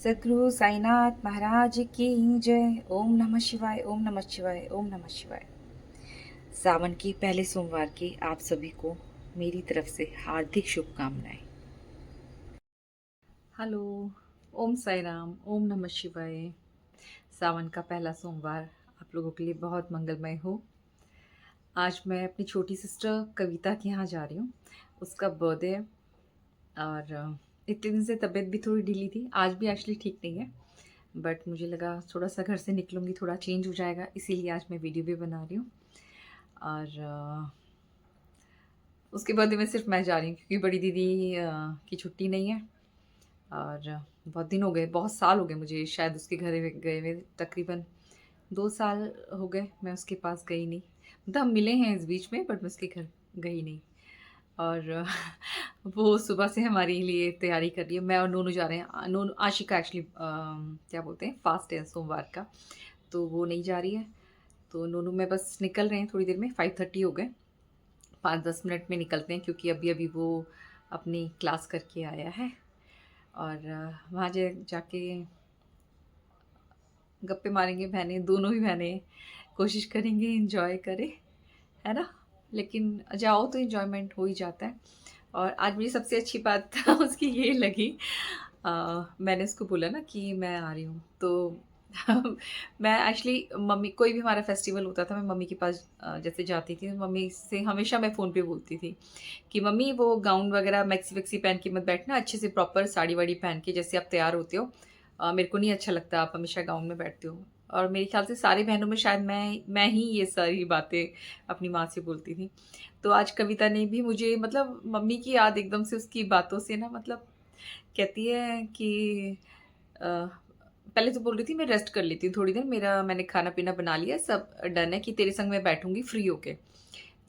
सद्गुरु साईनाथ महाराज की जय। ओम नमः शिवाय, ओम नमः शिवाय, ओम नमः शिवाय। सावन के पहले सोमवार की आप सभी को मेरी तरफ से हार्दिक शुभकामनाएं। हेलो, ओम साई राम, ओम नमः शिवाय। सावन का पहला सोमवार आप लोगों के लिए बहुत मंगलमय हो। आज मैं अपनी छोटी सिस्टर कविता के यहाँ जा रही हूँ, उसका बर्थडे है और इतने दिन से तबीयत भी थोड़ी ढीली थी। आज भी एक्चुअली ठीक नहीं है, बट मुझे लगा थोड़ा सा घर से निकलूँगी, थोड़ा चेंज हो जाएगा, इसीलिए आज मैं वीडियो भी बना रही हूँ। और उसके बर्थडे में सिर्फ मैं जा रही हूँ क्योंकि बड़ी दीदी की छुट्टी नहीं है और बहुत दिन हो गए, बहुत साल हो गए मुझे शायद उसके घर गए हुए। तकरीबन 2 साल हो गए मैं उसके पास गई नहीं। मतलब हम मिले हैं इस बीच में, बट मैं उसके घर गई नहीं। और वो सुबह से हमारे लिए तैयारी कर रही है। मैं और नोनू जा रहे हैं। नोनू आशिका एक्चुअली क्या बोलते हैं, फास्ट है सोमवार का, तो वो नहीं जा रही है। तो नोनू में बस निकल रहे हैं थोड़ी देर में। 5:30 हो गए, 5-10 मिनट में निकलते हैं क्योंकि अभी अभी वो अपनी क्लास करके आया है। और वहाँ जाके गप्पे मारेंगे बहनें, दोनों ही बहनें कोशिश करेंगे इंजॉय करें, है ना। लेकिन जाओ तो इन्जॉयमेंट हो ही जाता है। और आज मुझे सबसे अच्छी बात उसकी ये लगी, मैंने उसको बोला ना कि मैं आ रही हूँ, तो मैं एक्चुअली मम्मी, कोई भी हमारा फेस्टिवल होता था, मैं मम्मी के पास जैसे जाती थी, मम्मी से हमेशा मैं फ़ोन पे बोलती थी कि मम्मी वो गाउन वगैरह मैक्सी वैक्सी पहन के मत बैठना, अच्छे से प्रॉपर साड़ी वाड़ी पहन के जैसे आप तैयार होते हो। मेरे को नहीं अच्छा लगता आप हमेशा गाउन में बैठते हो। और मेरे ख्याल से सारी बहनों में शायद मैं ही ये सारी बातें अपनी माँ से बोलती थी। तो आज कविता ने भी मुझे, मतलब मम्मी की याद एकदम से उसकी बातों से ना, मतलब कहती है कि पहले तो बोल रही थी मैं रेस्ट कर लेती हूँ थोड़ी देर, मैंने खाना पीना बना लिया, सब डन है कि तेरे संग मैं बैठूंगी फ्री होके।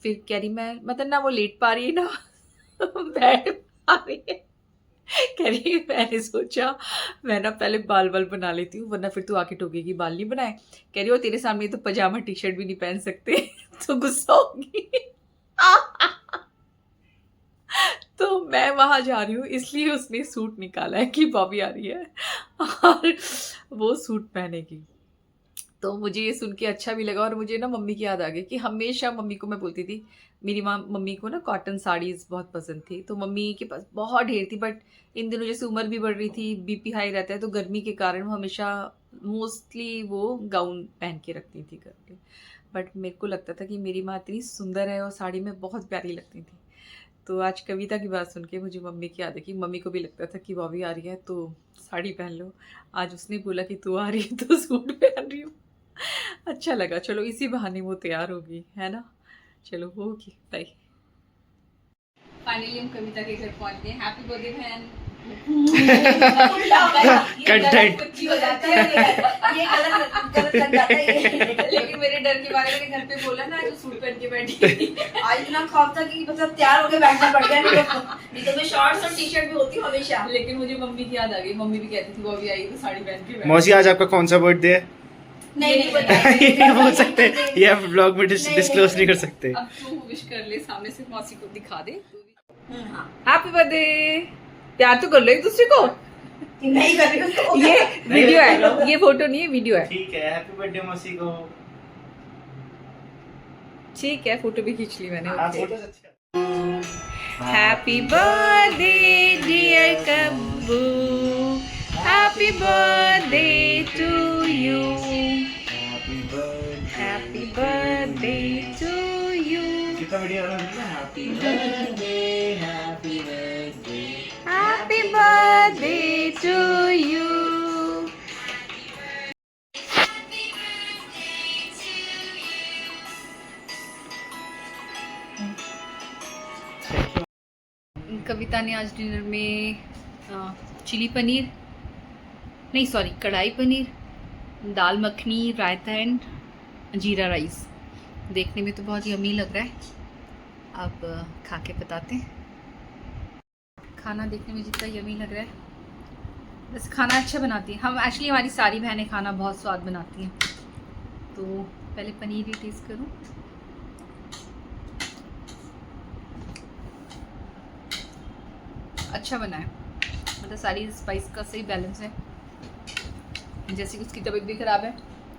फिर कह रही मैं, मतलब ना वो लेट पा रही है ना बैठ पा रही है। कह रही मैंने सोचा मैं ना पहले बाल बना लेती हूँ, वरना फिर तू आके टोकेगी बाल नहीं बनाए। कह रही हो तेरे सामने तो पजामा टी शर्ट भी नहीं पहन सकते तो गुस्सा होगी। तो मैं वहां जा रही हूँ इसलिए उसने सूट निकाला है कि बॉबी आ रही है और वो सूट पहनेगी। तो मुझे ये सुन के अच्छा भी लगा और मुझे ना मम्मी की याद आ गई कि हमेशा मम्मी को मैं बोलती थी, मेरी माँ, मम्मी को ना कॉटन साड़ीज़ बहुत पसंद थी, तो मम्मी के पास बहुत ढेर थी। बट इन दिनों जैसे उम्र भी बढ़ रही थी, बीपी हाई रहता है, तो गर्मी के कारण वो हमेशा मोस्टली वो गाउन पहन के रखती थी घर पे। बट मेरे को लगता था कि मेरी माँ इतनी सुंदर है और साड़ी में बहुत प्यारी लगती थी। तो आज कविता की बात सुन के मुझे मम्मी की याद है कि मम्मी को भी लगता था कि बॉबी आ रही है तो साड़ी पहन लो। आज उसने बोला कि तू आ रही है तो सूट पहन रही हूँ। अच्छा लगा, चलो इसी बहाने वो तैयार होगी, है ना। चलो होगी, बाय। फाइनली हम कविता के घर पहुंच गए। हैप्पी बर्थडे बहन। कंटेंट हो जाता है ये गलत लग जाता है लेकिन मेरे डर के बारे में घर पे बोला ना, जो सूट पहन के बैठी आज इतना खौफ था कि मतलब तैयार होके बैठना पड़ गया। नहीं तो मैं शॉर्ट्स और टी शर्ट भी होती हूँ हमेशा। लेकिन मुझे मम्मी की याद आ गई, मम्मी भी कहती थी वो अभी आई तो साड़ी पहन के बैठ। मौसी आज आपका कौन सा बर्थडे है? नहीं ये नहीं बोल सकते, ये आप ब्लॉग में डिस्क्लोज नहीं कर सकते। अब तू विश कर ले, सामने से मौसी को दिखा दे। हैप्पी बर्थडे, प्यार तो कर लो एक दूसरे को। नहीं कर रही हूँ, ये वीडियो है, ये फोटो नहीं है, वीडियो है। ठीक है, हैप्पी बर्थडे मौसी को। ठीक है, फोटो भी खींच ली मैंने। हाँ, फोटोज अच्छे। Happy birthday dear Kabbu, happy birthday to you, happy birthday to you, कितना वीडियो आ रहा है? Happy birthday, happy birthday, happy birthday to you. Kavita ने आज डिनर में चिली पनीर, नहीं sorry, kadai paneer, dal makhani, raita and jeera rice. देखने में तो बहुत यम्मी लग रहा है, अब खा के बताते हैं। खाना देखने में जितना यम्मी लग रहा है, बस खाना अच्छा बनाती है हम। एक्चुअली हमारी सारी बहनें खाना बहुत स्वाद बनाती हैं। तो पहले पनीर ही टेस्ट करूँ। अच्छा बना है, मतलब सारी स्पाइस का सही बैलेंस है। जैसे कि उसकी तबीयत भी ख़राब है,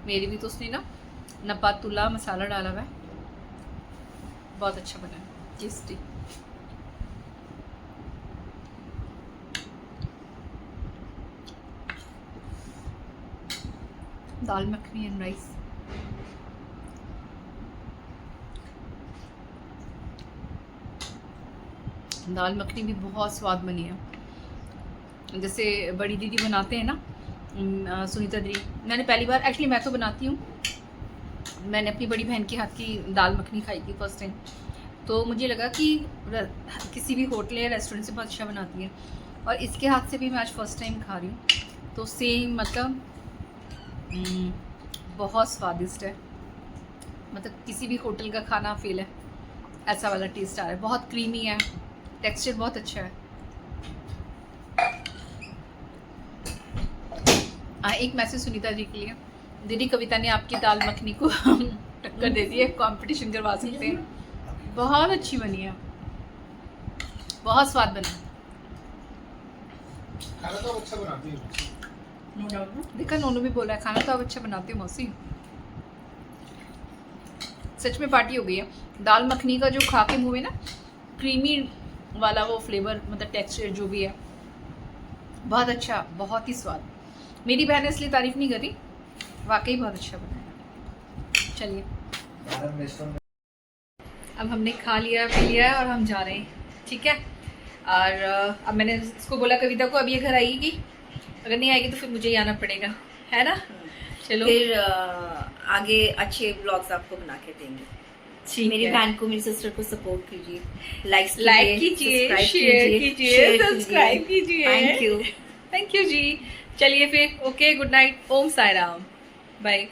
मेरी भी, तो उसने ना नपातुला मसाला डाला हुआ है, बहुत अच्छा बना है, tasty. Dal makhani and rice, dal makhani भी बहुत स्वाद बनी है, जैसे बड़ी दीदी बनाते हैं ना, सुनीता दीदी। मैंने पहली बार, एक्चुअली मैं तो बनाती हूँ, मैंने अपनी बड़ी बहन के हाथ की दाल मखनी खाई थी फर्स्ट टाइम, तो मुझे लगा कि किसी भी होटल या रेस्टोरेंट से बहुत अच्छा बनाती है, और इसके हाथ से भी मैं आज फर्स्ट टाइम खा रही हूँ, तो सेम मतलब बहुत स्वादिष्ट है, मतलब किसी भी होटल का खाना फेल है, ऐसा वाला टेस्ट आ रहा है, बहुत क्रीमी है, टेक्सचर बहुत अच्छा है। एक मैसेज सुनीता जी के लिए, दीदी कविता ने आपकी दाल मखनी को टक्कर दे दी है, कंपटीशन करवा सकते हैं, बहुत अच्छी बनी है, बहुत स्वाद बना। खाना तो अच्छा बनाती है, नो डाउट। देखा, नोनू भी बोला है खाना तो आप अच्छा बनाती हो मौसी। सच में पार्टी हो गई है। दाल मखनी का जो खा के मुँह में ना क्रीमी वाला वो फ्लेवर, मतलब टेक्सचर जो भी है, बहुत अच्छा, बहुत ही स्वाद। मेरी बहन ने इसलिए तारीफ नहीं करी, वाकई बहुत अच्छा बनाया। चलिए अब हमने खा लिया पी लिया है और हम जा रहे हैं, ठीक है। और अब मैंने इसको बोला कविता को अब ये घर आएगी, अगर नहीं आएगी तो फिर मुझे ही आना पड़ेगा, है ना। चलो फिर आगे अच्छे ब्लॉग्स आपको बना के देंगे। मेरी बहन को, मेरी सिस्टर को सपोर्ट कीजिए, लाइक कीजिए, शेयर कीजिए, सब्सक्राइब कीजिए। थैंक यू जी। चलिए फिर, ओके, गुड नाइट, ओम साई राम, बाय।